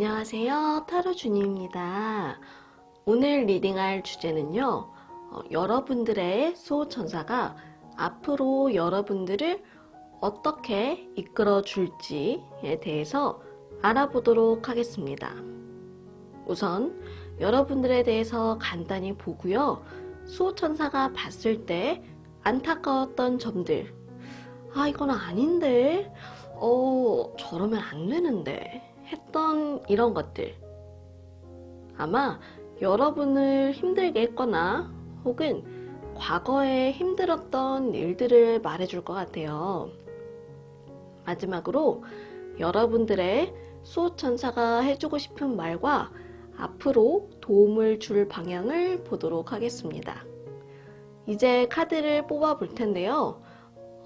안녕하세요. 타로 준이입니다. 오늘 리딩할 주제는요, 여러분들의 수호천사가 앞으로 여러분들을 어떻게 이끌어 줄지에 대해서 알아보도록 하겠습니다. 우선 여러분들에 대해서 간단히 보고요. 수호천사가 봤을 때 안타까웠던 점들, 이건 아닌데, 저러면 안 되는데 했던 이런 것들, 아마 여러분을 힘들게 했거나 혹은 과거에 힘들었던 일들을 말해줄 것 같아요. 마지막으로 여러분들의 수호천사가 해주고 싶은 말과 앞으로 도움을 줄 방향을 보도록 하겠습니다. 이제 카드를 뽑아 볼 텐데요.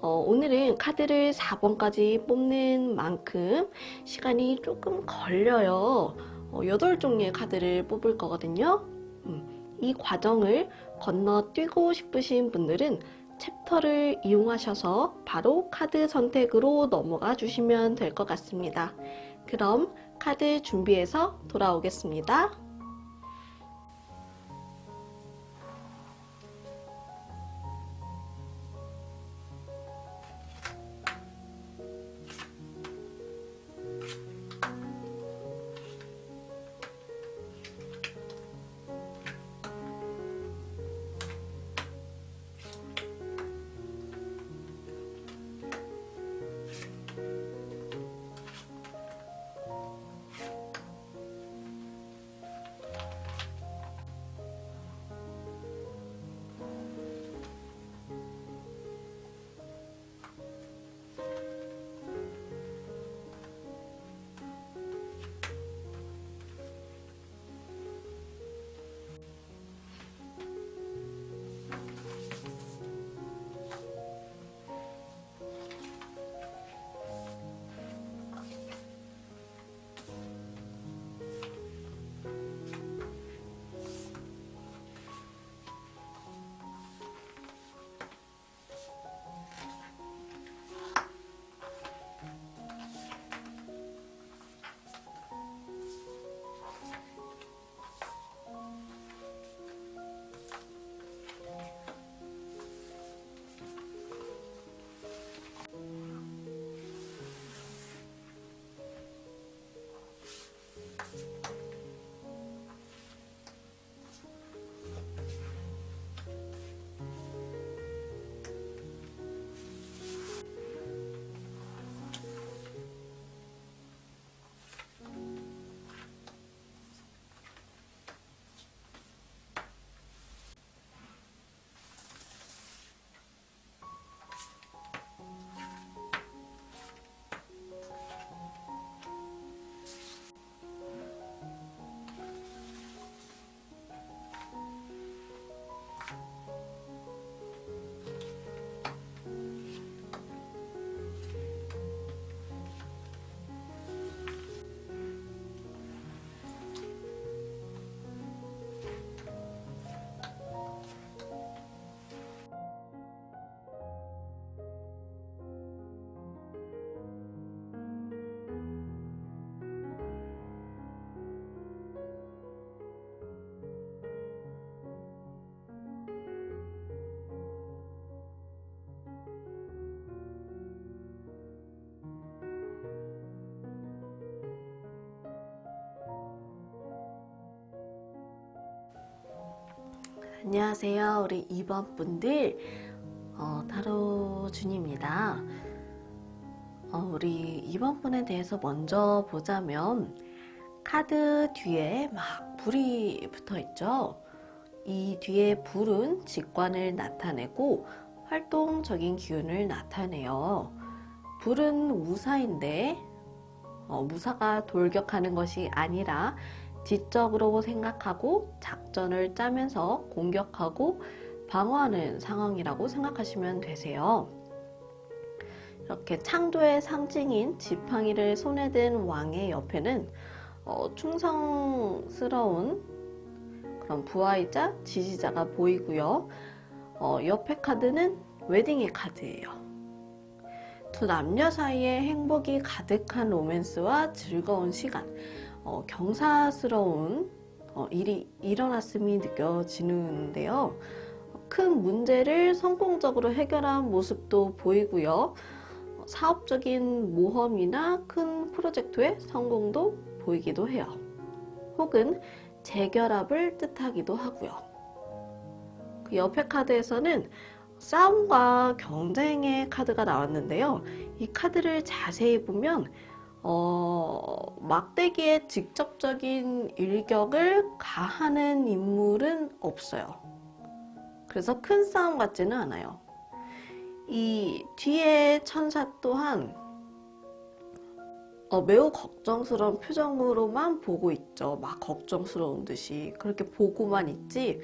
오늘은 카드를 4번까지 뽑는 만큼 시간이 조금 걸려요. 8종류의 카드를 뽑을 거거든요. 이 과정을 건너뛰고 싶으신 분들은 챕터를 이용하셔서 바로 카드 선택으로 넘어가 주시면 될 것 같습니다. 그럼 카드 준비해서 돌아오겠습니다. 안녕하세요. 우리 2번 분들, 타로 준입니다. 우리 2번 분에 대해서 먼저 보자면, 카드 뒤에 막 불이 붙어 있죠. 이 뒤에 불은 직관을 나타내고 활동적인 기운을 나타내요. 불은 무사인데, 무사가 돌격하는 것이 아니라 지적으로 생각하고 작전을 짜면서 공격하고 방어하는 상황이라고 생각하시면 되세요. 이렇게 창조의 상징인 지팡이를 손에 든 왕의 옆에는 충성스러운 그런 부하이자 지지자가 보이고요. 옆에 카드는 웨딩의 카드예요. 두 남녀 사이에 행복이 가득한 로맨스와 즐거운 시간, 경사스러운 일이 일어났음이 느껴지는데요. 큰 문제를 성공적으로 해결한 모습도 보이고요. 사업적인 모험이나 큰 프로젝트의 성공도 보이기도 해요. 혹은 재결합을 뜻하기도 하고요. 그 옆에 카드에서는 싸움과 경쟁의 카드가 나왔는데요. 이 카드를 자세히 보면 막대기에 직접적인 일격을 가하는 인물은 없어요. 그래서 큰 싸움 같지는 않아요. 이 뒤에 천사 또한 매우 걱정스러운 표정으로만 보고 있죠. 막 걱정스러운 듯이 그렇게 보고만 있지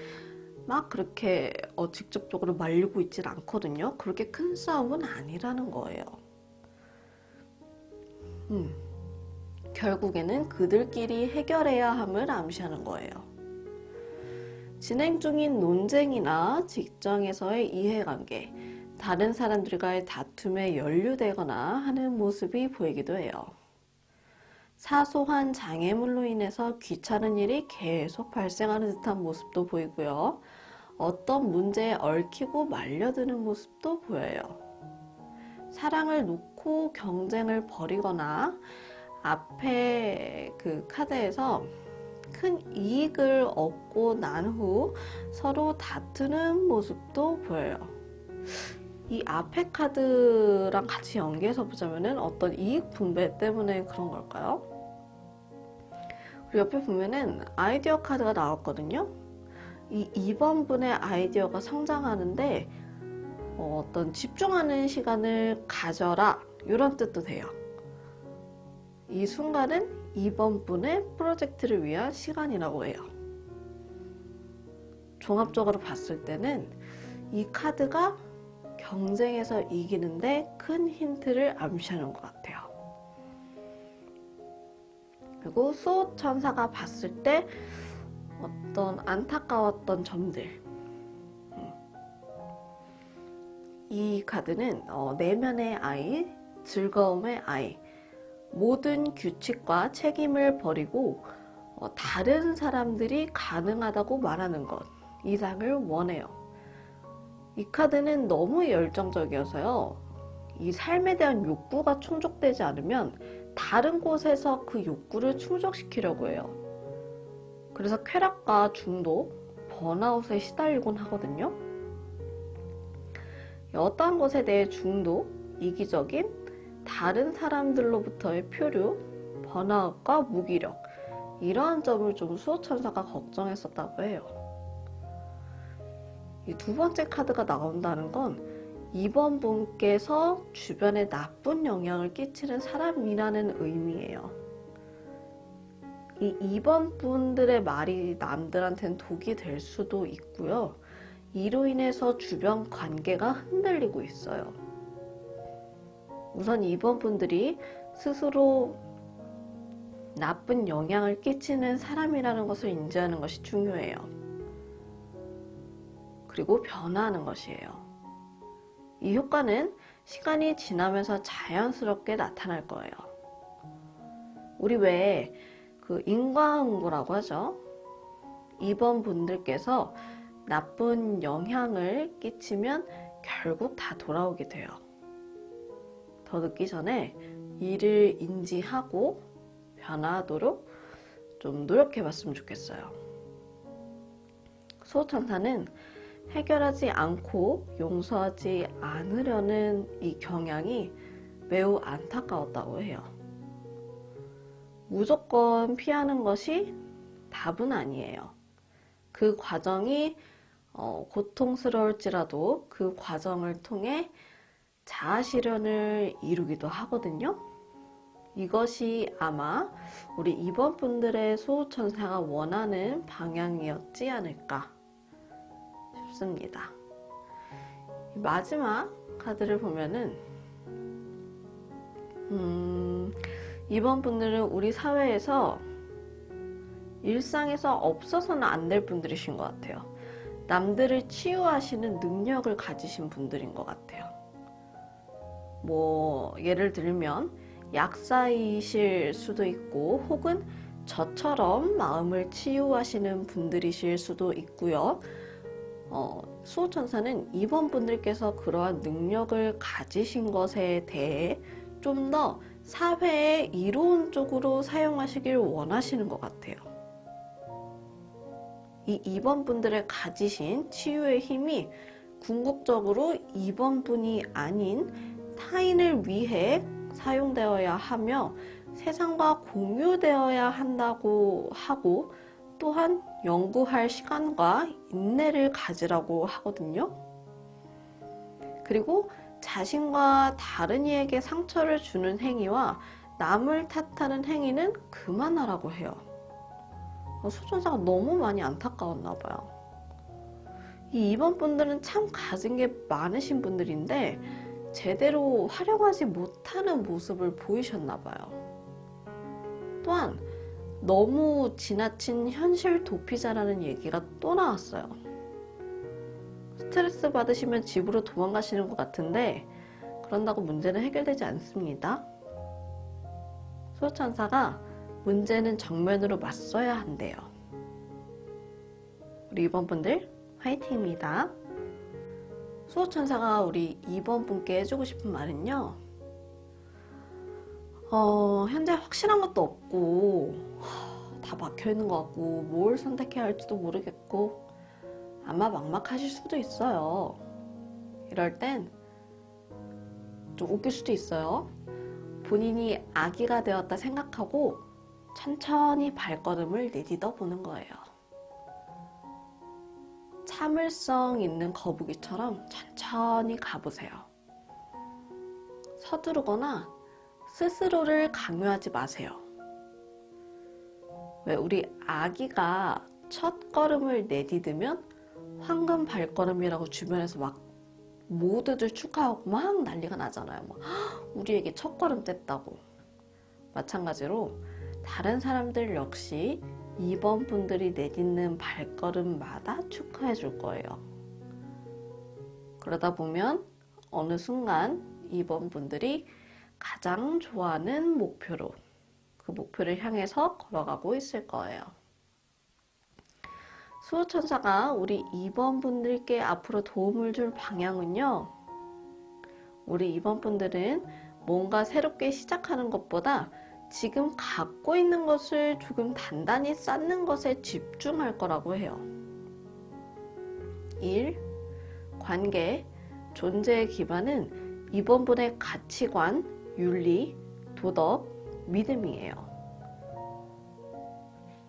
막 그렇게 직접적으로 말리고 있질 않거든요. 그렇게 큰 싸움은 아니라는 거예요. 결국에는 그들끼리 해결해야 함을 암시하는 거예요. 진행 중인 논쟁이나 직장에서의 이해관계, 다른 사람들과의 다툼에 연루되거나 하는 모습이 보이기도 해요. 사소한 장애물로 인해서 귀찮은 일이 계속 발생하는 듯한 모습도 보이고요. 어떤 문제에 얽히고 말려드는 모습도 보여요. 사랑을 놓고 경쟁을 벌이거나 앞에 그 카드에서 큰 이익을 얻고 난 후 서로 다투는 모습도 보여요. 이 앞에 카드랑 같이 연계해서 보자면은 어떤 이익 분배 때문에 그런 걸까요? 그리고 옆에 보면은 아이디어 카드가 나왔거든요. 이 2번 분의 아이디어가 성장하는데 어떤 집중하는 시간을 가져라 이런 뜻도 돼요. 이 순간은 2번 분의 프로젝트를 위한 시간이라고 해요. 종합적으로 봤을 때는 이 카드가 경쟁에서 이기는데 큰 힌트를 암시하는 것 같아요. 그리고 수호천사가 봤을 때 어떤 안타까웠던 점들, 이 카드는 내면의 아이, 즐거움의 아이, 모든 규칙과 책임을 버리고 다른 사람들이 가능하다고 말하는 것 이상을 원해요. 이 카드는 너무 열정적이어서요. 이 삶에 대한 욕구가 충족되지 않으면 다른 곳에서 그 욕구를 충족시키려고 해요. 그래서 쾌락과 중독, 번아웃에 시달리곤 하거든요. 어떠한 것에 대해 중독, 이기적인, 다른 사람들로부터의 표류, 번아웃과 무기력 이러한 점을 좀 수호천사가 걱정했었다고 해요. 이 두 번째 카드가 나온다는 건 2번 분께서 주변에 나쁜 영향을 끼치는 사람이라는 의미예요. 이 2번 분들의 말이 남들한테는 독이 될 수도 있고요. 이로 인해서 주변 관계가 흔들리고 있어요. 우선 2번 분들이 스스로 나쁜 영향을 끼치는 사람이라는 것을 인지하는 것이 중요해요. 그리고 변화하는 것이에요. 이 효과는 시간이 지나면서 자연스럽게 나타날 거예요. 우리 왜 그 인과응보라고 하죠. 2번 분들께서 나쁜 영향을 끼치면 결국 다 돌아오게 돼요. 더 늦기 전에 이를 인지하고 변화하도록 좀 노력해 봤으면 좋겠어요. 수호천사는 해결하지 않고 용서하지 않으려는 이 경향이 매우 안타까웠다고 해요. 무조건 피하는 것이 답은 아니에요. 그 과정이 고통스러울지라도 그 과정을 통해 자아실현을 이루기도 하거든요. 이것이 아마 우리 2번 분들의 수호천사가 원하는 방향이었지 않을까 싶습니다. 마지막 카드를 보면은 2번 분들은 우리 사회에서 일상에서 없어서는 안 될 분들이신 것 같아요. 남들을 치유하시는 능력을 가지신 분들인 것 같아요. 뭐 예를 들면 약사이실 수도 있고 혹은 저처럼 마음을 치유하시는 분들이실 수도 있고요. 수호천사는 이번 분들께서 그러한 능력을 가지신 것에 대해 좀 더 사회의 이로운 쪽으로 사용하시길 원하시는 것 같아요. 이 2번 분들의 가지신 치유의 힘이 궁극적으로 2번 분이 아닌 타인을 위해 사용되어야 하며 세상과 공유되어야 한다고 하고 또한 연구할 시간과 인내를 가지라고 하거든요. 그리고 자신과 다른 이에게 상처를 주는 행위와 남을 탓하는 행위는 그만하라고 해요. 수천사가 너무 많이 안타까웠나 봐요. 이 2번 분들은 참 가진 게 많으신 분들인데 제대로 활용하지 못하는 모습을 보이셨나 봐요. 또한 너무 지나친 현실 도피자라는 얘기가 또 나왔어요. 스트레스 받으시면 집으로 도망가시는 것 같은데 그런다고 문제는 해결되지 않습니다. 수호천사가 문제는 정면으로 맞서야 한대요. 우리 2번 분들 화이팅입니다. 수호천사가 우리 2번 분께 해주고 싶은 말은요. 현재 확실한 것도 없고 다 막혀있는 것 같고 뭘 선택해야 할지도 모르겠고 아마 막막하실 수도 있어요. 이럴 땐 좀 웃길 수도 있어요. 본인이 아기가 되었다 생각하고 천천히 발걸음을 내딛어 보는 거예요. 참을성 있는 거북이처럼 천천히 가보세요. 서두르거나 스스로를 강요하지 마세요. 왜 우리 아기가 첫 걸음을 내디디면 황금 발걸음이라고 주변에서 막 모두들 축하하고 막 난리가 나잖아요. 막 우리에게 첫 걸음 뗐다고. 마찬가지로 다른 사람들 역시 2번 분들이 내딛는 발걸음마다 축하해 줄 거예요. 그러다 보면 어느 순간 2번 분들이 가장 좋아하는 목표로 그 목표를 향해서 걸어가고 있을 거예요. 수호천사가 우리 2번 분들께 앞으로 도움을 줄 방향은요. 우리 2번 분들은 뭔가 새롭게 시작하는 것보다 지금 갖고 있는 것을 조금 단단히 쌓는 것에 집중할 거라고 해요. 일, 관계, 존재의 기반은 2번 분의 가치관, 윤리, 도덕, 믿음이에요.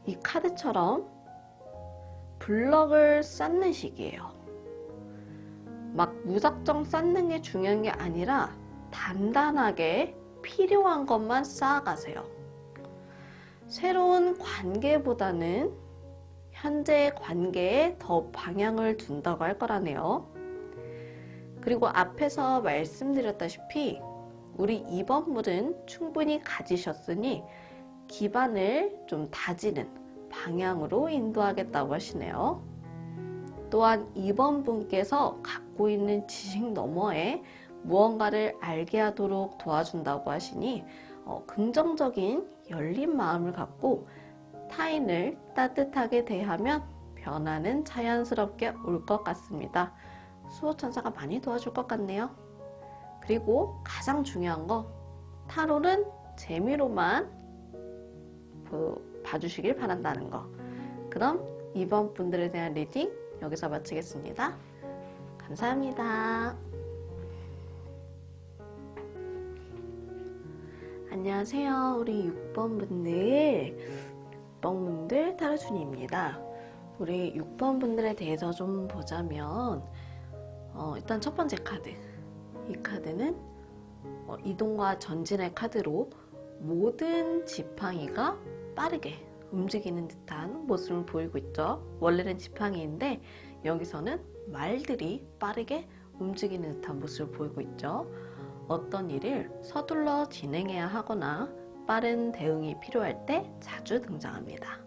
이 카드처럼 블럭을 쌓는 시기예요. 막 무작정 쌓는 게 중요한 게 아니라 단단하게 필요한 것만 쌓아가세요. 새로운 관계보다는 현재 관계에 더 방향을 둔다고 할 거라네요. 그리고 앞에서 말씀드렸다시피 우리 2번 분은 충분히 가지셨으니 기반을 좀 다지는 방향으로 인도하겠다고 하시네요. 또한 2번 분께서 갖고 있는 지식 너머에 무언가를 알게 하도록 도와준다고 하시니 긍정적인 열린 마음을 갖고 타인을 따뜻하게 대하면 변화는 자연스럽게 올 것 같습니다. 수호천사가 많이 도와줄 것 같네요. 그리고 가장 중요한 거 타로는 재미로만 봐주시길 바란다는 거. 그럼 2번 분들에 대한 리딩 여기서 마치겠습니다. 감사합니다. 안녕하세요. 우리 6번 분들 타로준입니다. 우리 6번 분들에 대해서 좀 보자면 일단 첫 번째 카드. 이 카드는 이동과 전진의 카드로 모든 지팡이가 빠르게 움직이는 듯한 모습을 보이고 있죠. 원래는 지팡이인데 여기서는 말들이 빠르게 움직이는 듯한 모습을 보이고 있죠. 어떤 일을 서둘러 진행해야 하거나 빠른 대응이 필요할 때 자주 등장합니다.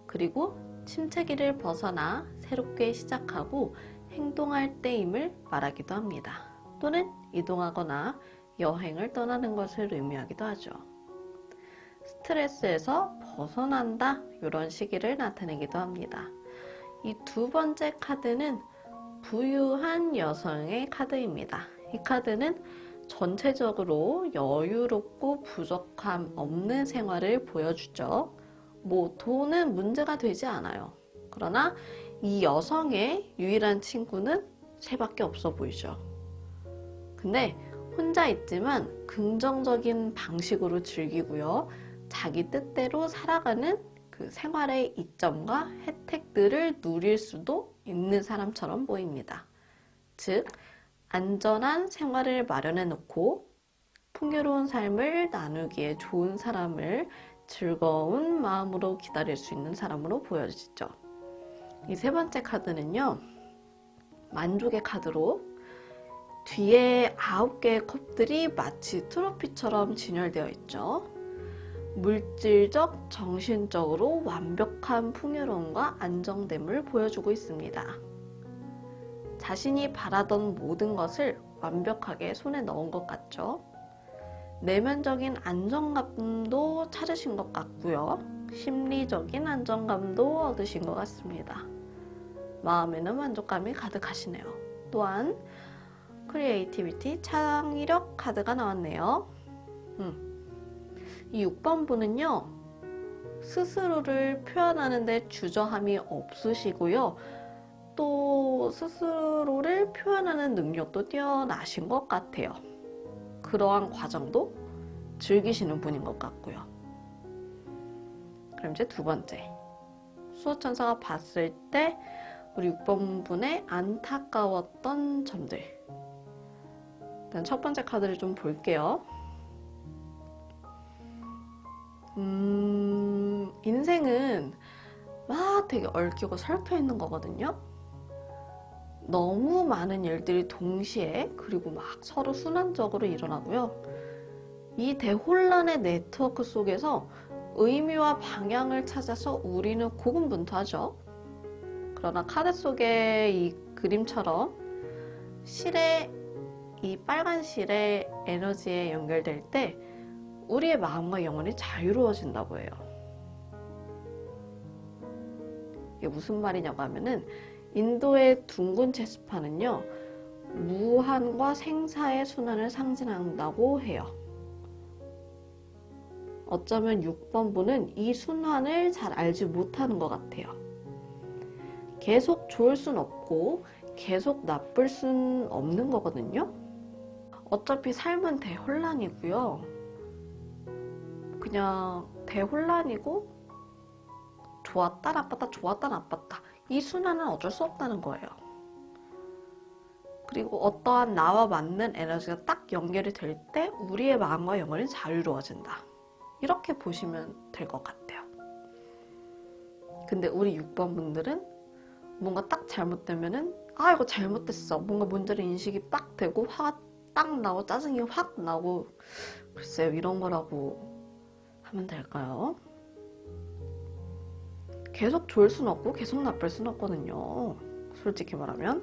그리고 침체기를 벗어나 새롭게 시작하고 행동할 때임을 말하기도 합니다. 또는 이동하거나 여행을 떠나는 것을 의미하기도 하죠. 스트레스에서 벗어난다 이런 시기를 나타내기도 합니다. 이 두 번째 카드는 부유한 여성의 카드입니다. 이 카드는 전체적으로 여유롭고 부족함 없는 생활을 보여주죠. 뭐 돈은 문제가 되지 않아요. 그러나 이 여성의 유일한 친구는 새밖에 없어 보이죠. 근데 혼자 있지만 긍정적인 방식으로 즐기고요. 자기 뜻대로 살아가는 그 생활의 이점과 혜택들을 누릴 수도 있는 사람처럼 보입니다. 즉, 안전한 생활을 마련해 놓고 풍요로운 삶을 나누기에 좋은 사람을 즐거운 마음으로 기다릴 수 있는 사람으로 보여지죠. 이 세 번째 카드는요, 만족의 카드로 뒤에 9개의 컵들이 마치 트로피처럼 진열되어 있죠. 물질적, 정신적으로 완벽한 풍요로움과 안정됨을 보여주고 있습니다. 자신이 바라던 모든 것을 완벽하게 손에 넣은 것 같죠. 내면적인 안정감도 찾으신 것 같고요. 심리적인 안정감도 얻으신 것 같습니다. 마음에는 만족감이 가득하시네요. 또한 크리에이티비티, 창의력 카드가 나왔네요. 이 6번분은요, 스스로를 표현하는 데 주저함이 없으시고요. 또 스스로를 표현하는 능력도 뛰어나신 것 같아요. 그러한 과정도 즐기시는 분인 것 같고요. 그럼 이제 두 번째, 수호천사가 봤을 때 우리 6번분의 안타까웠던 점들. 일단 첫 번째 카드를 좀 볼게요. 인생은 막 되게 얽히고 설켜 있는 거거든요. 너무 많은 일들이 동시에 그리고 막 서로 순환적으로 일어나고요. 이 대혼란의 네트워크 속에서 의미와 방향을 찾아서 우리는 고군분투하죠. 그러나 카드 속의 이 그림처럼 실의 이 빨간 실의 에너지에 연결될 때 우리의 마음과 영혼이 자유로워진다고 해요. 이게 무슨 말이냐고 하면은 인도의 둥근 체스판은요, 무한과 생사의 순환을 상징한다고 해요. 어쩌면 6번분은 이 순환을 잘 알지 못하는 것 같아요. 계속 좋을 순 없고 계속 나쁠 순 없는 거거든요. 어차피 삶은 대혼란이고요. 그냥 대혼란이고 좋았다 나빴다 좋았다 나빴다 이 순환은 어쩔 수 없다는 거예요. 그리고 어떠한 나와 맞는 에너지가 딱 연결이 될 때 우리의 마음과 영혼이 자유로워진다. 이렇게 보시면 될 것 같아요. 근데 우리 6번 분들은 뭔가 딱 잘못되면은 아 이거 잘못됐어. 뭔가 문제를 인식이 딱 되고 화가 딱 나고 짜증이 확 나고 글쎄요 이런 거라고 하면 될까요? 계속 좋을 순 없고 계속 나쁠 순 없거든요. 솔직히 말하면.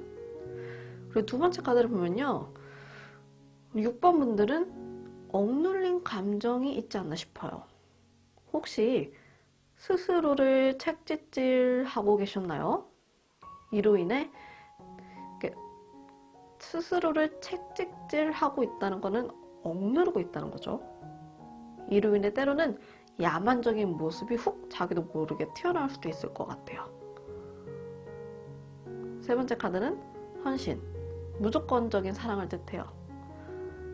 그리고 두 번째 카드를 보면요. 6번 분들은 억눌린 감정이 있지 않나 싶어요. 혹시 스스로를 책짓질하고 계셨나요? 이로 인해 스스로를 책짓질하고 있다는 거는 억누르고 있다는 거죠. 이로 인해 때로는 야만적인 모습이 훅 자기도 모르게 튀어나올 수도 있을 것 같아요. 세 번째 카드는 헌신, 무조건적인 사랑을 뜻해요.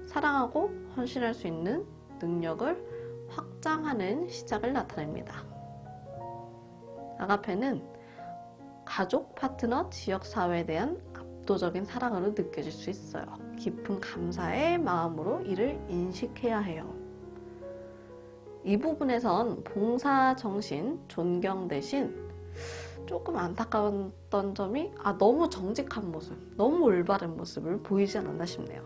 사랑하고 헌신할 수 있는 능력을 확장하는 시작을 나타냅니다. 아가페는 가족, 파트너, 지역사회에 대한 압도적인 사랑으로 느껴질 수 있어요. 깊은 감사의 마음으로 이를 인식해야 해요. 이 부분에선 봉사정신, 존경 대신 조금 안타까웠던 점이 너무 정직한 모습, 너무 올바른 모습을 보이지 않았나 싶네요.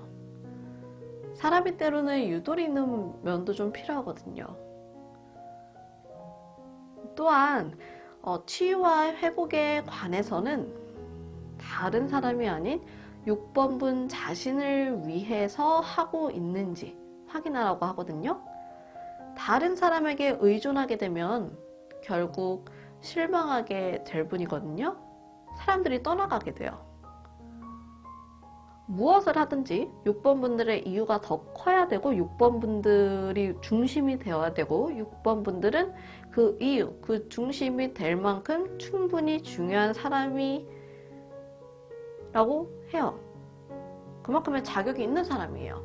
사람이 때로는 유도리 있는 면도 좀 필요하거든요. 또한 치유와 회복에 관해서는 다른 사람이 아닌 6번분 자신을 위해서 하고 있는지 확인하라고 하거든요. 다른 사람에게 의존하게 되면 결국 실망하게 될 분이거든요. 사람들이 떠나가게 돼요. 무엇을 하든지 6번 분들의 이유가 더 커야 되고 6번 분들이 중심이 되어야 되고 6번 분들은 그 이유, 그 중심이 될 만큼 충분히 중요한 사람이라고 해요. 그만큼의 자격이 있는 사람이에요.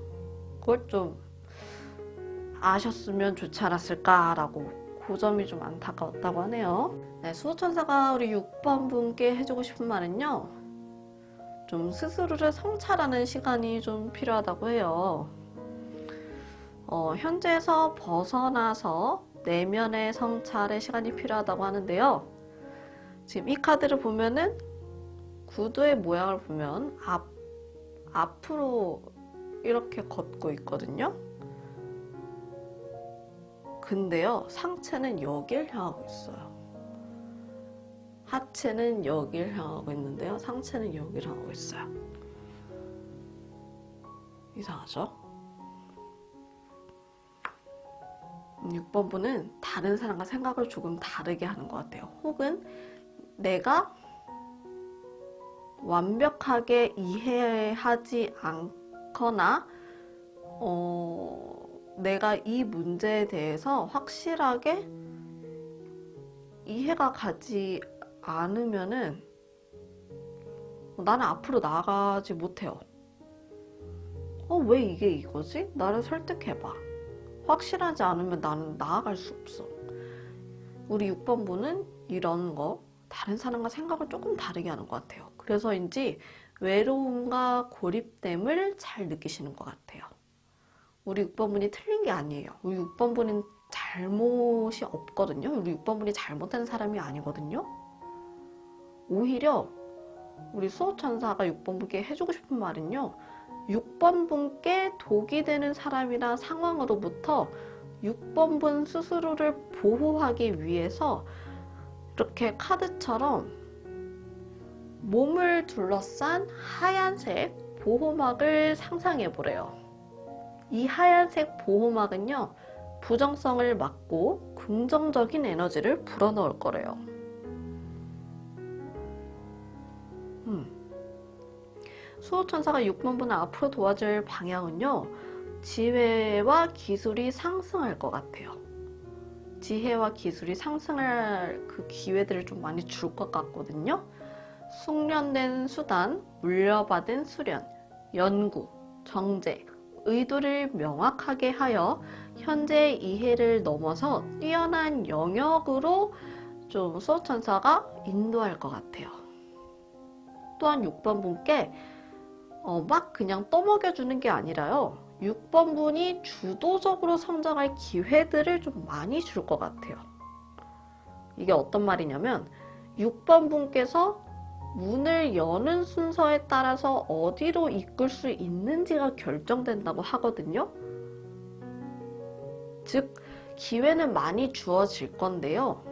그걸 좀 아셨으면 좋지 않았을까라고 그 점이 좀 안타까웠다고 하네요. 네, 수호천사가 우리 6번 분께 해주고 싶은 말은요. 좀 스스로를 성찰하는 시간이 좀 필요하다고 해요. 현재에서 벗어나서 내면의 성찰의 시간이 필요하다고 하는데요. 지금 이 카드를 보면은 구두의 모양을 보면 앞으로 이렇게 걷고 있거든요. 근데요, 상체는 여길 향하고 있어요. 하체는 여길 향하고 있는데요. 상체는 여길 향하고 있어요. 이상하죠? 6번 분은 다른 사람과 생각을 조금 다르게 하는 것 같아요. 혹은 내가 완벽하게 이해하지 않거나 내가 이 문제에 대해서 확실하게 이해가 가지 않으면은 나는 앞으로 나아가지 못해요. 왜 이게 이거지? 나를 설득해봐. 확실하지 않으면 나는 나아갈 수 없어. 우리 6번 분은 이런 거 다른 사람과 생각을 조금 다르게 하는 것 같아요. 그래서인지 외로움과 고립됨을 잘 느끼시는 것 같아요. 우리 6번 분이 틀린 게 아니에요. 우리 6번 분은 잘못이 없거든요. 우리 6번 분이 잘못된 사람이 아니거든요. 오히려 우리 수호천사가 6번 분께 해주고 싶은 말은요. 6번 분께 독이 되는 사람이나 상황으로부터 6번 분 스스로를 보호하기 위해서 이렇게 카드처럼 몸을 둘러싼 하얀색 보호막을 상상해 보래요. 이 하얀색 보호막은요. 부정성을 막고 긍정적인 에너지를 불어넣을 거래요. 수호천사가 6번 분을 앞으로 도와줄 방향은요. 지혜와 기술이 상승할 것 같아요. 지혜와 기술이 상승할 그 기회들을 좀 많이 줄 것 같거든요. 숙련된 수단, 물려받은 수련, 연구, 정제, 의도를 명확하게 하여 현재의 이해를 넘어서 뛰어난 영역으로 좀 수호천사가 인도할 것 같아요. 또한 6번 분께 막 그냥 떠먹여주는 게 아니라요. 6번 분이 주도적으로 성장할 기회들을 좀 많이 줄 것 같아요. 이게 어떤 말이냐면 6번 분께서 문을 여는 순서에 따라서 어디로 이끌 수 있는지가 결정된다고 하거든요. 즉, 기회는 많이 주어질 건데요.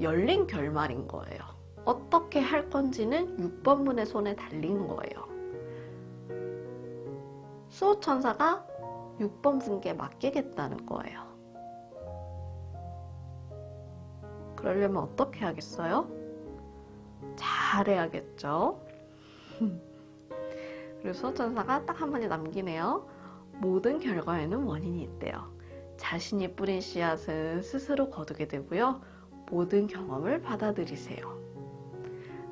열린 결말인 거예요. 어떻게 할 건지는 6번 분의 손에 달린 거예요. 수호천사가 6번 분께 맡기겠다는 거예요. 그러려면 어떻게 하겠어요? 잘해야겠죠. 그리고 수호천사가 딱 한 마디 남기네요. 모든 결과에는 원인이 있대요. 자신이 뿌린 씨앗은 스스로 거두게 되고요. 모든 경험을 받아들이세요.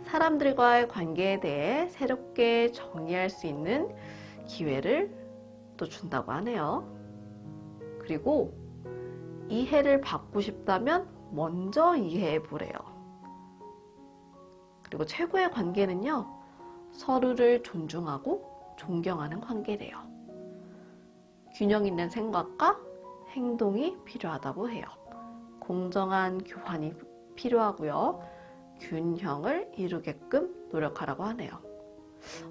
사람들과의 관계에 대해 새롭게 정리할 수 있는 기회를 또 준다고 하네요. 그리고 이해를 받고 싶다면 먼저 이해해 보래요. 그리고 최고의 관계는요, 서로를 존중하고 존경하는 관계래요. 균형 있는 생각과 행동이 필요하다고 해요. 공정한 교환이 필요하고요. 균형을 이루게끔 노력하라고 하네요.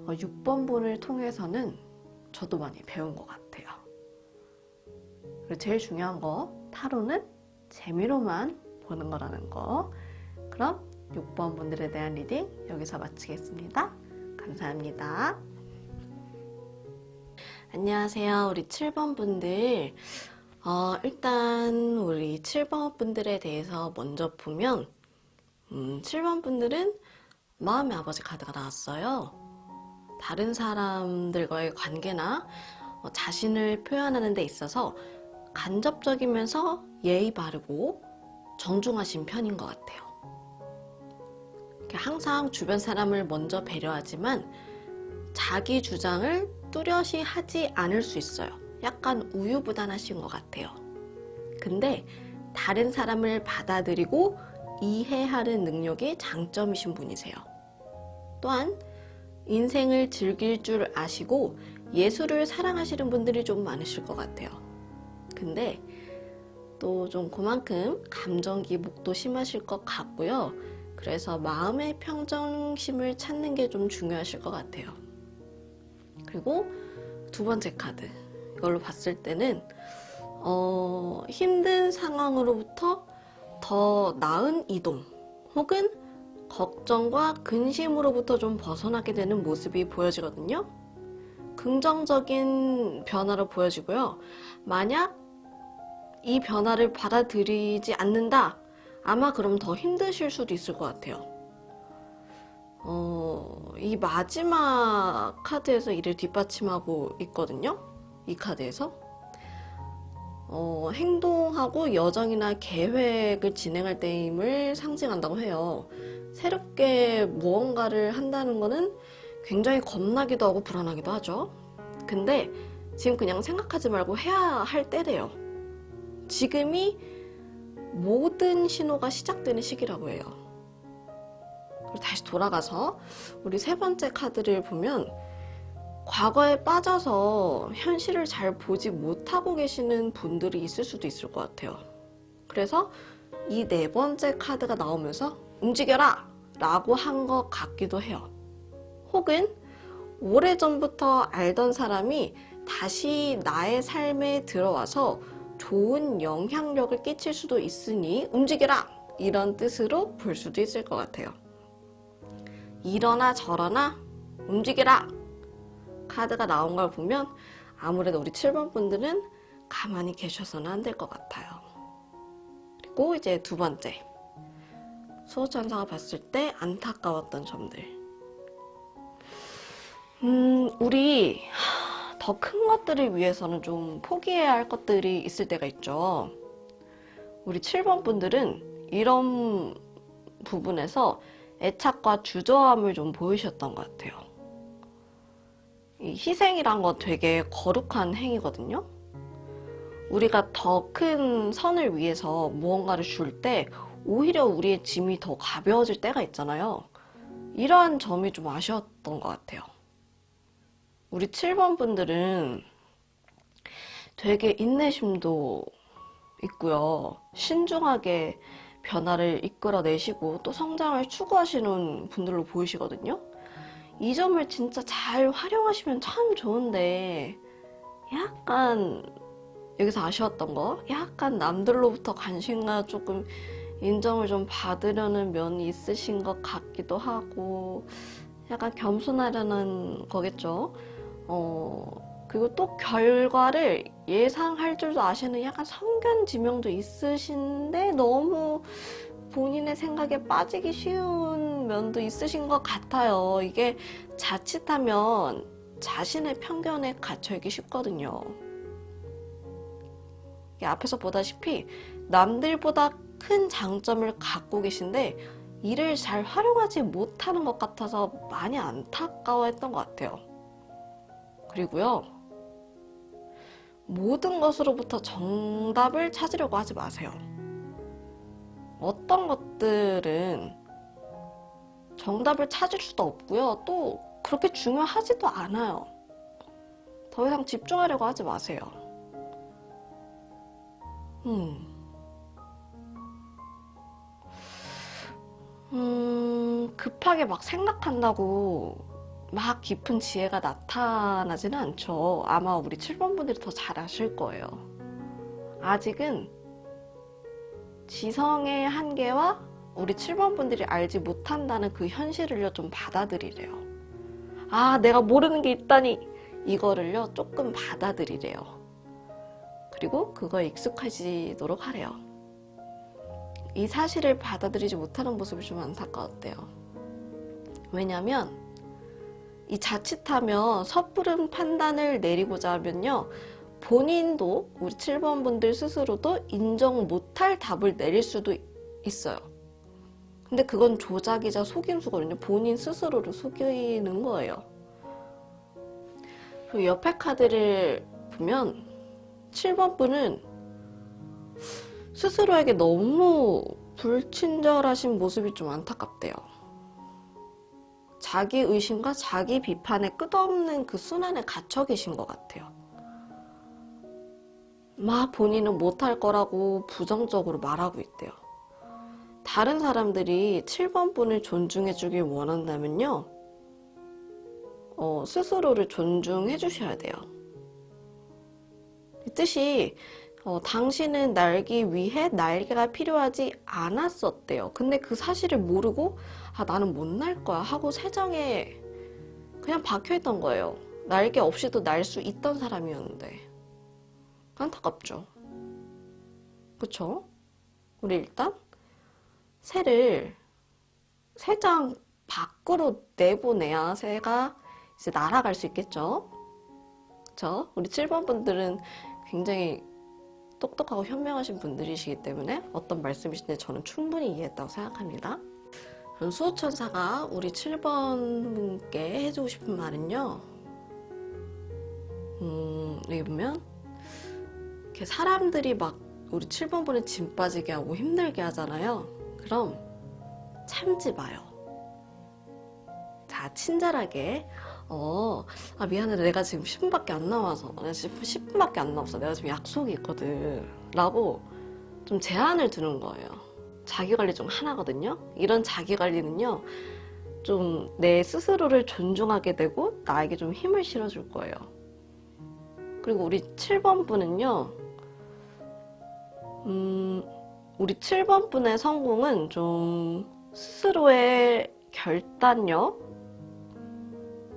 6번 분을 통해서는 저도 많이 배운 것 같아요. 그리고 제일 중요한 거, 타로는 재미로만 보는 거라는 거. 그럼 6번 분들에 대한 리딩 여기서 마치겠습니다. 감사합니다. 안녕하세요. 우리 7번 분들. 일단 우리 7번 분들에 대해서 먼저 보면 7번 분들은 마음의 아버지 카드가 나왔어요. 다른 사람들과의 관계나 자신을 표현하는 데 있어서 간접적이면서 예의 바르고 정중하신 편인 것 같아요. 항상 주변 사람을 먼저 배려하지만 자기 주장을 뚜렷이 하지 않을 수 있어요. 약간 우유부단하신 것 같아요. 근데 다른 사람을 받아들이고 이해하는 능력이 장점이신 분이세요. 또한 인생을 즐길 줄 아시고 예술을 사랑하시는 분들이 좀 많으실 것 같아요. 근데 또 좀 그만큼 감정 기복도 심하실 것 같고요. 그래서 마음의 평정심을 찾는 게 좀 중요하실 것 같아요. 그리고 두 번째 카드, 이걸로 봤을 때는 힘든 상황으로부터 더 나은 이동 혹은 걱정과 근심으로부터 좀 벗어나게 되는 모습이 보여지거든요. 긍정적인 변화로 보여지고요. 만약 이 변화를 받아들이지 않는다, 아마 그럼 더 힘드실 수도 있을 것 같아요. 이 마지막 카드에서 이를 뒷받침하고 있거든요. 이 카드에서 행동하고 여정이나 계획을 진행할 때임을 상징한다고 해요. 새롭게 무언가를 한다는 거는 굉장히 겁나기도 하고 불안하기도 하죠. 근데 지금 그냥 생각하지 말고 해야 할 때래요. 지금이 모든 신호가 시작되는 시기라고 해요. 그리고 다시 돌아가서 우리 세 번째 카드를 보면 과거에 빠져서 현실을 잘 보지 못하고 계시는 분들이 있을 수도 있을 것 같아요. 그래서 이 네 번째 카드가 나오면서 움직여라! 라고 한 것 같기도 해요. 혹은 오래전부터 알던 사람이 다시 나의 삶에 들어와서 좋은 영향력을 끼칠 수도 있으니 움직여라! 이런 뜻으로 볼 수도 있을 것 같아요. 이러나 저러나 움직여라! 카드가 나온 걸 보면 아무래도 우리 7번 분들은 가만히 계셔서는 안 될 것 같아요. 그리고 이제 두 번째, 수호천사가 봤을 때 안타까웠던 점들. 우리 더 큰 것들을 위해서는 좀 포기해야 할 것들이 있을 때가 있죠. 우리 7번 분들은 이런 부분에서 애착과 주저함을 좀 보이셨던 것 같아요. 이 희생이란 거 되게 거룩한 행위거든요. 우리가 더 큰 선을 위해서 무언가를 줄 때 오히려 우리의 짐이 더 가벼워질 때가 있잖아요. 이러한 점이 좀 아쉬웠던 것 같아요. 우리 7번 분들은 되게 인내심도 있고요. 신중하게 변화를 이끌어내시고 또 성장을 추구하시는 분들로 보이시거든요. 이 점을 진짜 잘 활용하시면 참 좋은데 약간 여기서 아쉬웠던 거, 약간 남들로부터 관심과 조금 인정을 좀 받으려는 면이 있으신 것 같기도 하고 약간 겸손하려는 거겠죠. 그리고 또 결과를 예상할 줄도 아시는 약간 성견지명도 있으신데 너무 본인의 생각에 빠지기 쉬운 면도 있으신 것 같아요. 이게 자칫하면 자신의 편견에 갇혀있기 쉽거든요. 앞에서 보다시피 남들보다 큰 장점을 갖고 계신데 이를 잘 활용하지 못하는 것 같아서 많이 안타까워했던 것 같아요. 그리고요, 모든 것으로부터 정답을 찾으려고 하지 마세요. 어떤 것들은 정답을 찾을 수도 없고요. 또 그렇게 중요하지도 않아요. 더 이상 집중하려고 하지 마세요. 급하게 막 생각한다고 막 깊은 지혜가 나타나지는 않죠. 아마 우리 7번 분들이 더 잘 아실 거예요. 아직은 지성의 한계와 우리 7번 분들이 알지 못한다는 그 현실을요 좀 받아들이래요. 아, 내가 모르는 게 있다니, 이거를요 조금 받아들이래요. 그리고 그거에 익숙해지도록 하래요. 이 사실을 받아들이지 못하는 모습이 좀 안타까웠대요. 왜냐면 이 자칫하면 섣부른 판단을 내리고자 하면요, 본인도, 우리 7번 분들 스스로도 인정 못할 답을 내릴 수도 있어요. 근데 그건 조작이자 속임수거든요. 본인 스스로를 속이는 거예요. 그리고 옆에 카드를 보면 7번 분은 스스로에게 너무 불친절하신 모습이 좀 안타깝대요. 자기 의심과 자기 비판에 끝없는 그 순환에 갇혀 계신 것 같아요. 막 본인은 못할 거라고 부정적으로 말하고 있대요. 다른 사람들이 7번 분을 존중해 주길 원한다면요, 스스로를 존중해 주셔야 돼요. 이 뜻이 당신은 날기 위해 날개가 필요하지 않았었대요. 근데 그 사실을 모르고 나는 못 날 거야 하고 세상에 그냥 박혀있던 거예요. 날개 없이도 날 수 있던 사람이었는데. 안타깝죠. 그쵸? 우리 일단 새를 새장 밖으로 내보내야 새가 이제 날아갈 수 있겠죠? 그쵸? 우리 7번 분들은 굉장히 똑똑하고 현명하신 분들이시기 때문에 어떤 말씀이신지 저는 충분히 이해했다고 생각합니다. 수호천사가 우리 7번 분께 해주고 싶은 말은요, 여기 보면 이렇게 사람들이 막 우리 7번 분을 짐 빠지게 하고 힘들게 하잖아요. 그럼 참지 마요. 자, 친절하게 미안해, 내가 지금 10분밖에 안 남아서, 내가 지금 10분밖에 안 남았어, 내가 지금 약속이 있거든 라고 좀 제한을 두는 거예요. 자기관리 중 하나거든요. 이런 자기관리는요, 좀 내 스스로를 존중하게 되고 나에게 좀 힘을 실어줄 거예요. 그리고 우리 7번 분은요, 우리 7번 분의 성공은 좀 스스로의 결단력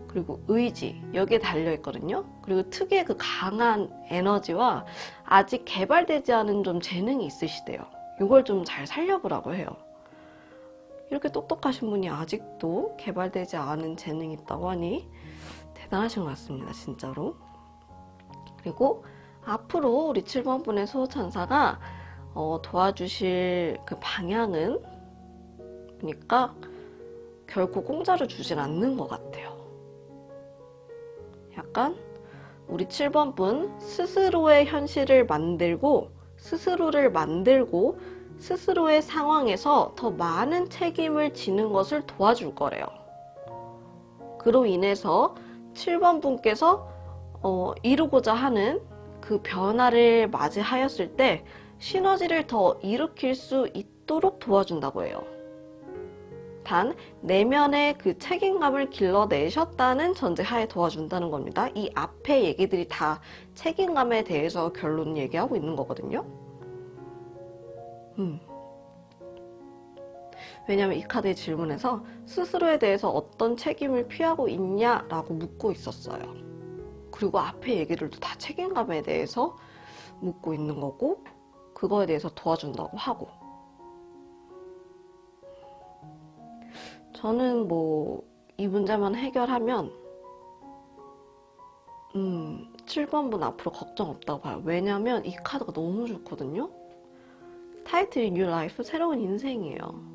그리고 의지, 여기에 달려있거든요. 그리고 특유의 그 강한 에너지와 아직 개발되지 않은 좀 재능이 있으시대요. 이걸 좀 잘 살려보라고 해요. 이렇게 똑똑하신 분이 아직도 개발되지 않은 재능이 있다고 하니 대단하신 것 같습니다, 진짜로. 그리고 앞으로 우리 7번 분의 수호천사가 도와주실 그 방향은 보니까 결코 공짜로 주진 않는 것 같아요. 약간 우리 7번 분 스스로의 현실을 만들고 스스로의 상황에서 더 많은 책임을 지는 것을 도와줄 거래요. 그로 인해서 7번 분께서 이루고자 하는 그 변화를 맞이하였을 때 시너지를 더 일으킬 수 있도록 도와준다고 해요. 단 내면의 그 책임감을 길러내셨다는 전제하에 도와준다는 겁니다. 이 앞에 얘기들이 다 책임감에 대해서 결론 얘기하고 있는 거거든요. 왜냐면 이 카드의 질문에서 스스로에 대해서 어떤 책임을 피하고 있냐라고 묻고 있었어요. 그리고 앞에 얘기들도 다 책임감에 대해서 묻고 있는 거고, 그거에 대해서 도와준다고 하고. 저는 이 문제만 해결하면 7번 분 앞으로 걱정 없다고 봐요. 왜냐면 이 카드가 너무 좋거든요. 타이틀이 New Life, 새로운 인생이에요.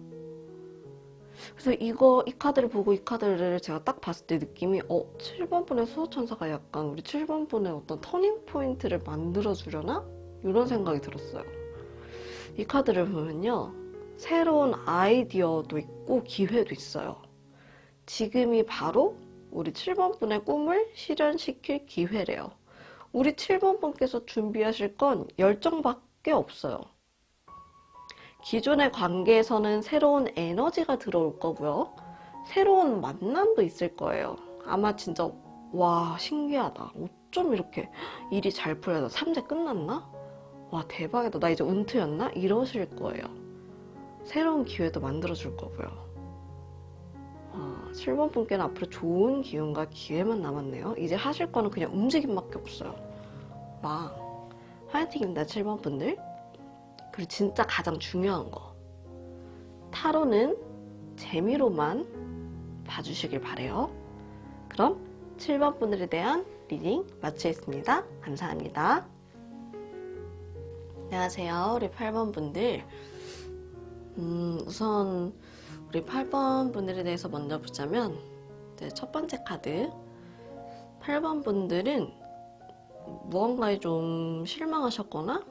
그래서 이 카드를 보고 이 카드를 제가 딱 봤을 때 느낌이 7번 분의 수호천사가 약간 우리 7번 분의 어떤 터닝 포인트를 만들어주려나? 이런 생각이 들었어요. 이 카드를 보면요, 새로운 아이디어도 있고 기회도 있어요. 지금이 바로 우리 7번 분의 꿈을 실현시킬 기회래요. 우리 7번 분께서 준비하실 건 열정밖에 없어요. 기존의 관계에서는 새로운 에너지가 들어올 거고요. 새로운 만남도 있을 거예요. 아마 진짜 와, 신기하다. 어쩜 이렇게 일이 잘 풀려서 3제 끝났나? 와, 대박이다. 나 이제 은퇴였나? 이러실 거예요. 새로운 기회도 만들어줄 거고요. 7번 분께는 앞으로 좋은 기운과 기회만 남았네요. 이제 하실 거는 그냥 움직임밖에 없어요. 막 화이팅입니다, 7번 분들. 그리고 진짜 가장 중요한 거. 타로는 재미로만 봐주시길 바래요. 그럼 7번 분들에 대한 리딩 마치겠습니다. 감사합니다. 안녕하세요, 우리 8번 분들. 우선 우리 8번 분들에 대해서 먼저 보자면, 첫 번째 카드, 8번 분들은 무언가에 좀 실망하셨거나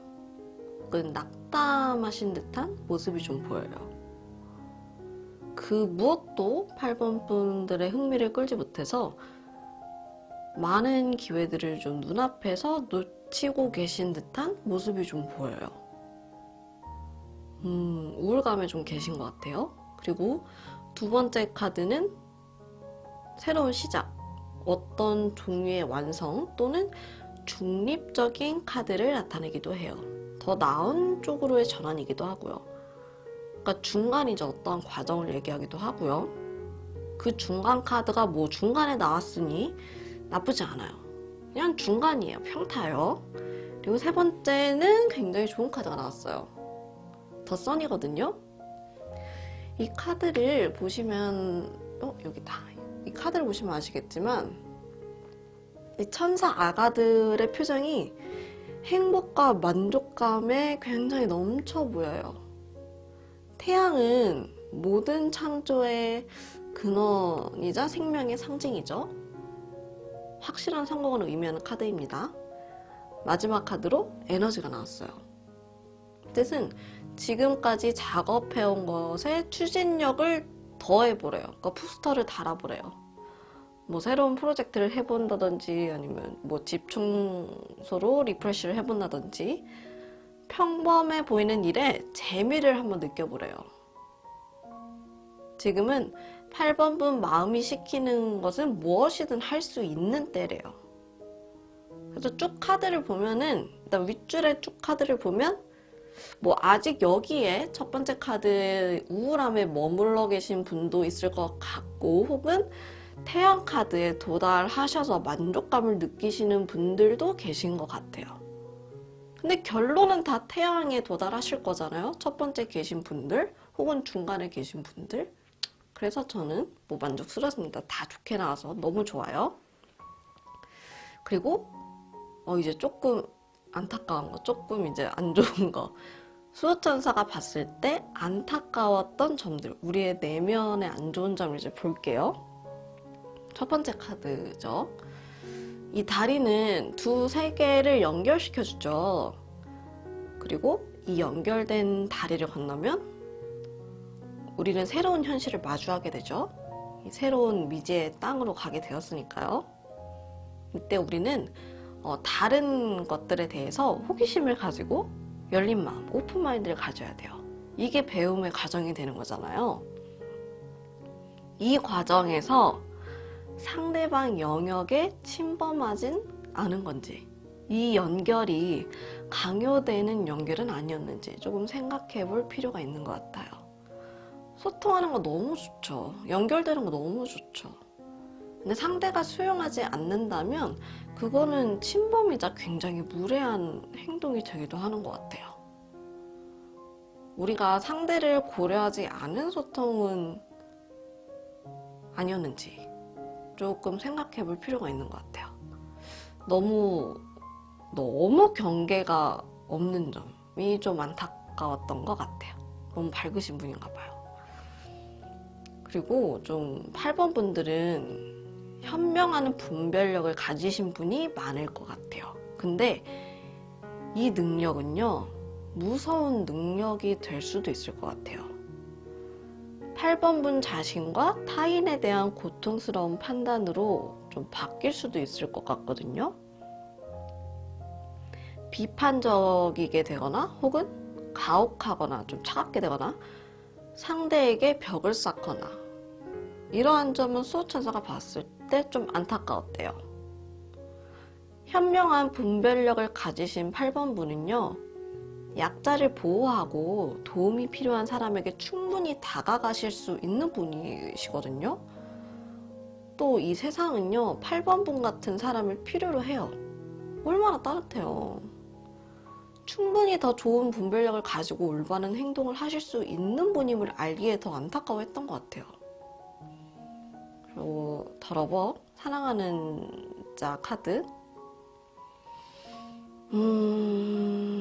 혹은 낙담하신 듯한 모습이 좀 보여요. 그 무엇도 8번 분들의 흥미를 끌지 못해서 많은 기회들을 좀 눈앞에서 놓치고 계신 듯한 모습이 좀 보여요. 우울감에 좀 계신 것 같아요. 그리고 두 번째 카드는 새로운 시작, 어떤 종류의 완성 또는 중립적인 카드를 나타내기도 해요. 더 나은 쪽으로의 전환이기도 하고요. 그러니까 중간이죠. 어떠한 과정을 얘기하기도 하고요. 그 중간 카드가 뭐 중간에 나왔으니 나쁘지 않아요. 그냥 중간이에요. 평타요. 그리고 세 번째는 굉장히 좋은 카드가 나왔어요. 더 선이거든요. 이 카드를 보시면 여기다. 이 카드를 보시면 아시겠지만 이 천사 아가들의 표정이 행복과 만족감에 굉장히 넘쳐 보여요. 태양은 모든 창조의 근원이자 생명의 상징이죠. 확실한 성공을 의미하는 카드입니다. 마지막 카드로 에너지가 나왔어요. 뜻은 지금까지 작업해온 것에 추진력을 더해보래요. 그러니까 부스터를 달아보래요. 뭐 새로운 프로젝트를 해본다든지 아니면 뭐 집 청소로 리프레시를 해본다든지 평범해 보이는 일에 재미를 한번 느껴보래요. 지금은 8번 분 마음이 시키는 것은 무엇이든 할 수 있는 때래요. 그래서 쭉 카드를 보면은, 일단 윗줄에 쭉 카드를 보면 뭐 아직 여기에 첫 번째 카드의 우울함에 머물러 계신 분도 있을 것 같고, 혹은 태양 카드에 도달하셔서 만족감을 느끼시는 분들도 계신 것 같아요. 근데 결론은 다 태양에 도달하실 거잖아요. 첫 번째 계신 분들 혹은 중간에 계신 분들. 그래서 저는 뭐 만족스럽습니다. 다 좋게 나와서 너무 좋아요. 그리고 이제 조금 안타까운 거, 조금 이제 안 좋은 거. 수호천사가 봤을 때 안타까웠던 점들, 우리의 내면의 안 좋은 점을 이제 볼게요. 첫 번째 카드죠. 이 다리는 두 세계를 연결시켜주죠. 그리고 이 연결된 다리를 건너면 우리는 새로운 현실을 마주하게 되죠. 이 새로운 미지의 땅으로 가게 되었으니까요. 이때 우리는 다른 것들에 대해서 호기심을 가지고 열린 마음, 오픈 마인드를 가져야 돼요. 이게 배움의 과정이 되는 거잖아요. 이 과정에서 상대방 영역에 침범하진 않은 건지, 이 연결이 강요되는 연결은 아니었는지 조금 생각해 볼 필요가 있는 것 같아요. 소통하는 거 너무 좋죠. 연결되는 거 너무 좋죠. 근데 상대가 수용하지 않는다면 그거는 침범이자 굉장히 무례한 행동이 되기도 하는 것 같아요. 우리가 상대를 고려하지 않은 소통은 아니었는지 조금 생각해 볼 필요가 있는 것 같아요. 너무 경계가 없는 점이 좀 안타까웠던 것 같아요. 너무 밝으신 분인가 봐요. 그리고 좀 8번 분들은 현명하는 분별력을 가지신 분이 많을 것 같아요. 근데 이 능력은요, 무서운 능력이 될 수도 있을 것 같아요. 8번 분 자신과 타인에 대한 고통스러운 판단으로 좀 바뀔 수도 있을 것 같거든요. 비판적이게 되거나 혹은 가혹하거나 좀 차갑게 되거나 상대에게 벽을 쌓거나 이러한 점은 수호천사가 봤을 때 좀 안타까웠대요. 현명한 분별력을 가지신 8번 분은요, 약자를 보호하고 도움이 필요한 사람에게 충분히 다가가실 수 있는 분이시거든요. 또 이 세상은요, 8번 분 같은 사람을 필요로 해요. 얼마나 따뜻해요. 충분히 더 좋은 분별력을 가지고 올바른 행동을 하실 수 있는 분임을 알기에 더 안타까워했던 것 같아요. 그리고 더러버 사랑하는 자 카드.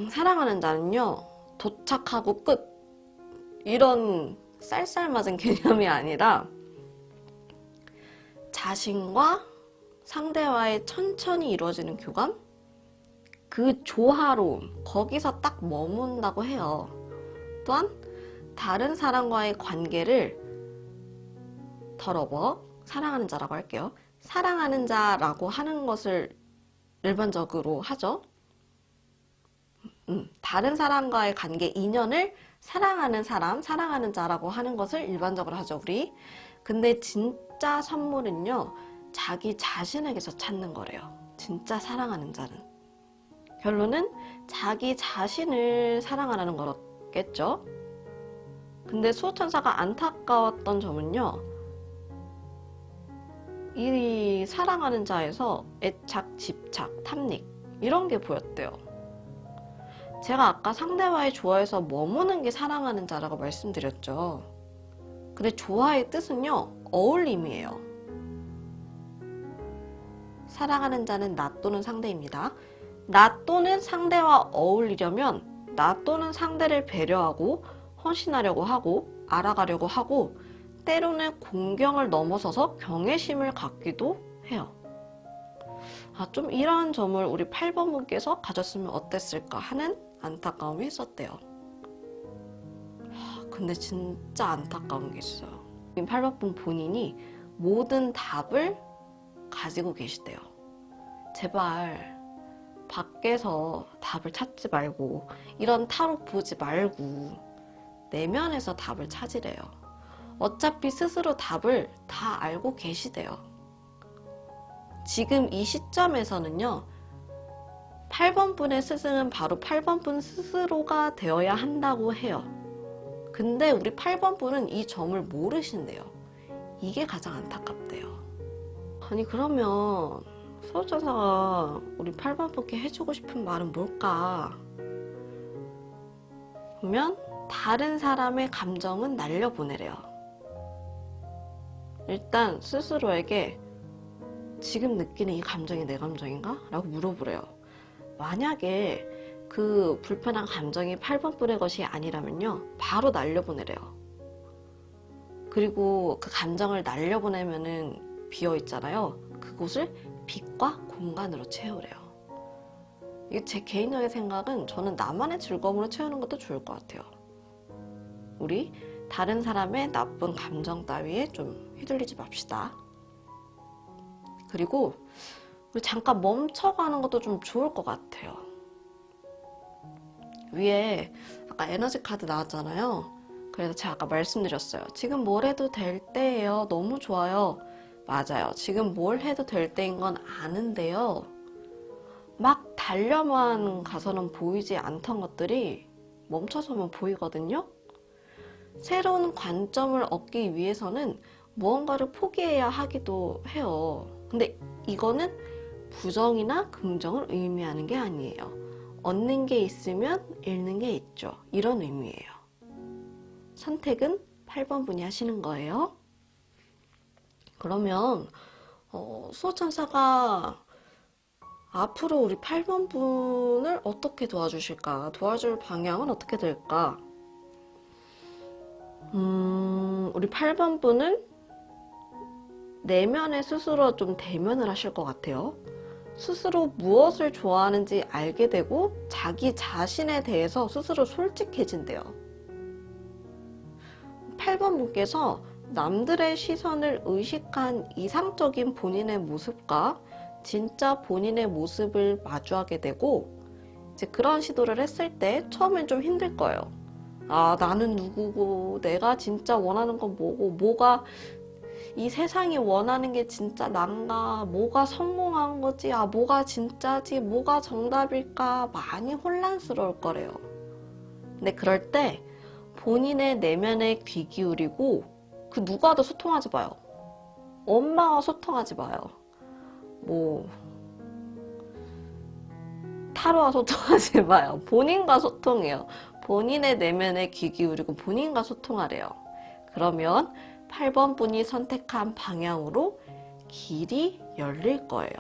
사랑하는 자는요, 도착하고 끝 이런 쌀쌀맞은 개념이 아니라 자신과 상대와의 천천히 이루어지는 교감, 그 조화로움, 거기서 딱 머문다고 해요. 또한 다른 사람과의 관계를 더러버 사랑하는 자라고 할게요. 사랑하는 자라고 하는 것을 일반적으로 하죠. 다른 사람과의 관계, 인연을 사랑하는 사람, 사랑하는 자라고 하는 것을 일반적으로 하죠, 우리. 근데 진짜 선물은요, 자기 자신에게서 찾는 거래요. 진짜 사랑하는 자는. 결론은 자기 자신을 사랑하라는 거겠죠. 근데 수호천사가 안타까웠던 점은요, 이 사랑하는 자에서 애착, 집착, 탐닉 이런 게 보였대요. 제가 아까 상대와의 조화에서 머무는 게 사랑하는 자라고 말씀드렸죠. 근데 조화의 뜻은요, 어울림이에요. 사랑하는 자는 나 또는 상대입니다. 나 또는 상대와 어울리려면 나 또는 상대를 배려하고 헌신하려고 하고 알아가려고 하고 때로는 공경을 넘어서서 경외심을 갖기도 해요. 좀 이런 점을 우리 8번 분께서 가졌으면 어땠을까 하는 안타까움이 있었대요. 근데 진짜 안타까운 게 있어요. 8번 분 본인이 모든 답을 가지고 계시대요. 제발 밖에서 답을 찾지 말고 이런 타로 보지 말고 내면에서 답을 찾으래요. 어차피 스스로 답을 다 알고 계시대요. 지금 이 시점에서는요, 8번 분의 스승은 바로 8번 분 스스로가 되어야 한다고 해요. 근데 우리 8번 분은 이 점을 모르신대요. 이게 가장 안타깝대요. 아니 그러면 수호천사가 우리 8번 분께 해주고 싶은 말은 뭘까? 그러면 다른 사람의 감정은 날려보내래요. 일단 스스로에게 지금 느끼는 이 감정이 내 감정인가? 라고 물어보래요. 만약에 그 불편한 감정이 8번 분의 것이 아니라면요, 바로 날려보내래요. 그리고 그 감정을 날려보내면은 비어있잖아요. 그곳을 빛과 공간으로 채우래요. 이게 제 개인적인 생각은 저는 나만의 즐거움으로 채우는 것도 좋을 것 같아요. 우리 다른 사람의 나쁜 감정 따위에 좀 휘둘리지 맙시다. 그리고 우리 잠깐 멈춰가는 것도 좀 좋을 것 같아요. 위에 아까 에너지 카드 나왔잖아요. 그래서 제가 아까 말씀드렸어요. 지금 뭘 해도 될 때예요. 너무 좋아요. 맞아요. 지금 뭘 해도 될 때인 건 아는데요. 막 달려만 가서는 보이지 않던 것들이 멈춰서만 보이거든요. 새로운 관점을 얻기 위해서는 무언가를 포기해야 하기도 해요. 근데 이거는 부정이나 긍정을 의미하는 게 아니에요. 얻는 게 있으면 잃는 게 있죠. 이런 의미예요. 선택은 8번 분이 하시는 거예요. 그러면 수호천사가 앞으로 우리 8번 분을 어떻게 도와주실까? 도와줄 방향은 어떻게 될까? 우리 8번 분은 내면에 스스로 좀 대면을 하실 것 같아요. 스스로 무엇을 좋아하는지 알게 되고 자기 자신에 대해서 스스로 솔직해진대요. 8번 분께서 남들의 시선을 의식한 이상적인 본인의 모습과 진짜 본인의 모습을 마주하게 되고, 이제 그런 시도를 했을 때 처음엔 좀 힘들 거예요. 나는 누구고, 내가 진짜 원하는 건 뭐고, 뭐가 이 세상이 원하는 게 진짜 난가, 뭐가 성공한 거지, 뭐가 진짜지, 뭐가 정답일까, 많이 혼란스러울 거래요. 근데 그럴 때 본인의 내면에 귀 기울이고 그 누구와도 소통하지 마요. 엄마와 소통하지 마요. 타로와 소통하지 마요. 본인과 소통해요. 본인의 내면에 귀 기울이고 본인과 소통하래요. 그러면 8번 분이 선택한 방향으로 길이 열릴 거예요.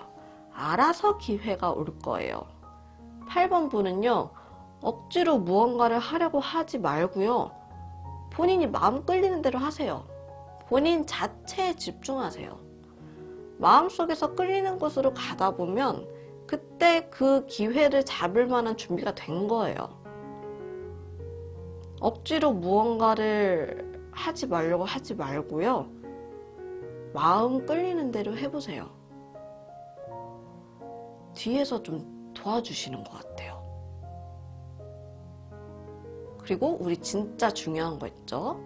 알아서 기회가 올 거예요. 8번 분은요, 억지로 무언가를 하려고 하지 말고요. 본인이 마음 끌리는 대로 하세요. 본인 자체에 집중하세요. 마음속에서 끌리는 곳으로 가다 보면 그때 그 기회를 잡을 만한 준비가 된 거예요. 억지로 무언가를 하지 말려고 하지 말고요. 마음 끌리는 대로 해보세요. 뒤에서 좀 도와주시는 것 같아요. 그리고 우리 진짜 중요한 거 있죠?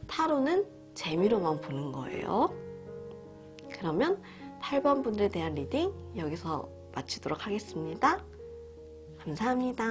타로는 재미로만 보는 거예요. 그러면 8번 분들에 대한 리딩 여기서 마치도록 하겠습니다. 감사합니다.